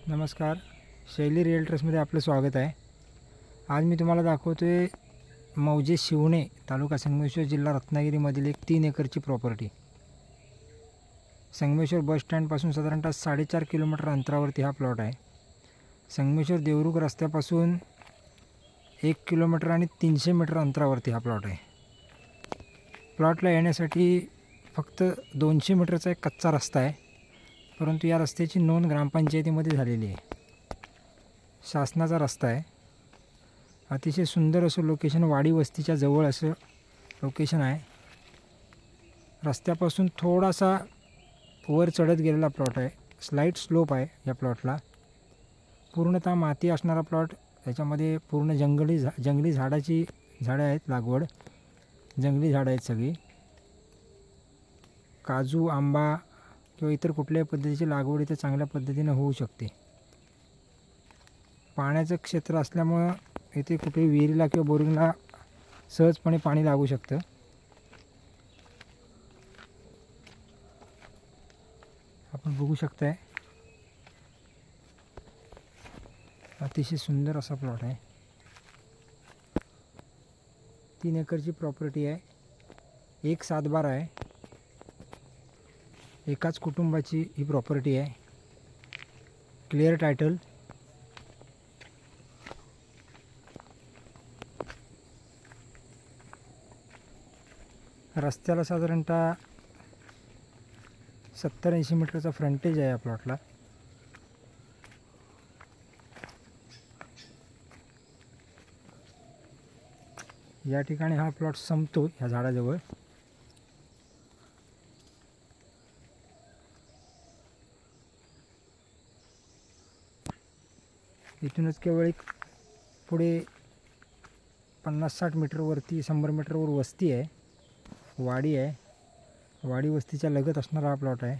नमस्कार, शैली रिअल्टर्समध्ये आपलं स्वागत आहे। आज मी तुम्हाला दाखवतो आहे मौजे शिवणे तालुका संगमेश्वर जिल्हा रत्नागिरीमधील एक 3 एकरची प्रॉपर्टी। संगमेश्वर बस स्टँडपासून साधारणतः 4.5 किलोमीटर अंतरावरती हा प्लॉट आहे। संगमेश्वर देवरुख रस्त्यापासून 1 किलोमीटर आणि 300 मीटर अंतरावरती हा प्लॉट आहे। प्लॉटला येण्यासाठी फक्त 200 मीटरचा एक कच्चा रस्ता आहे, परंतु या रस्त्याची नोंद ग्रामपंचायतीमध्ये झालेली आहे। शासनाचा रस्ता आहे। अतिशय सुंदर असं लोकेशन, वाडी वस्तीच्या जवळ असं लोकेशन आहे। रस्त्यापासून थोडासा वर चढत गेलेला प्लॉट आहे, स्लाइड स्लोप आहे या प्लॉटला। पूर्णतः माती असणारा प्लॉट, याच्यामध्ये पूर्ण जंगली झाडं आहेत, लागवड जंगली झाडं आहेत सगळी। काजू, आंबा किंवा इतर कुठल्याही पद्धतीची लागवड इथे चांगल्या पद्धतीने होऊ शकते। पाण्याचं क्षेत्र असल्यामुळे इथे कुठेही विहिरीला किंवा बोरिंगला सहजपणे पाणी लागू शकतं। आपण बघू शकताय, अतिशय सुंदर असा प्लॉट आहे। 3 एकरची प्रॉपर्टी आहे, एक सातबारा आहे। एकाच कुटुंबाची ही प्रॉपर्टी आहे। Clear title. रस्त्याला साधारणतः 70-80 मीटरचा फ्रंटेज आहे या प्लॉटला। या ठिकाणी हा प्लॉट संपतो ह्या झाडाजवळ। इथूनच केवळ एक पुढे 50-60 मीटरवरती 100 मीटरवर वस्ती आहे, वाडी आहे। वाडी वस्तीच्या लगत असणारा हा प्लॉट आहे।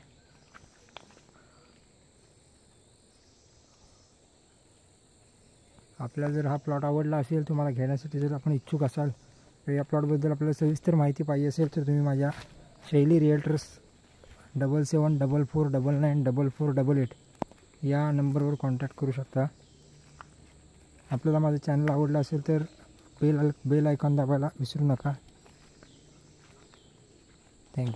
आपल्याला जर हा प्लॉट आवडला असेल, तुम्हाला घेण्यासाठी जर आपण इच्छुक असाल, तर या प्लॉटबद्दल आपल्याला सविस्तर माहिती पाहिजे असेल, तर तुम्ही माझ्या शैली रिअल्टर्स 7744994488 या नंबरवर कॉन्टॅक्ट करू शकता। आपल्याला माझं चॅनल आवडलं असेल तर बेल आयकॉन दाबायला विसरू नका। थँक्यू।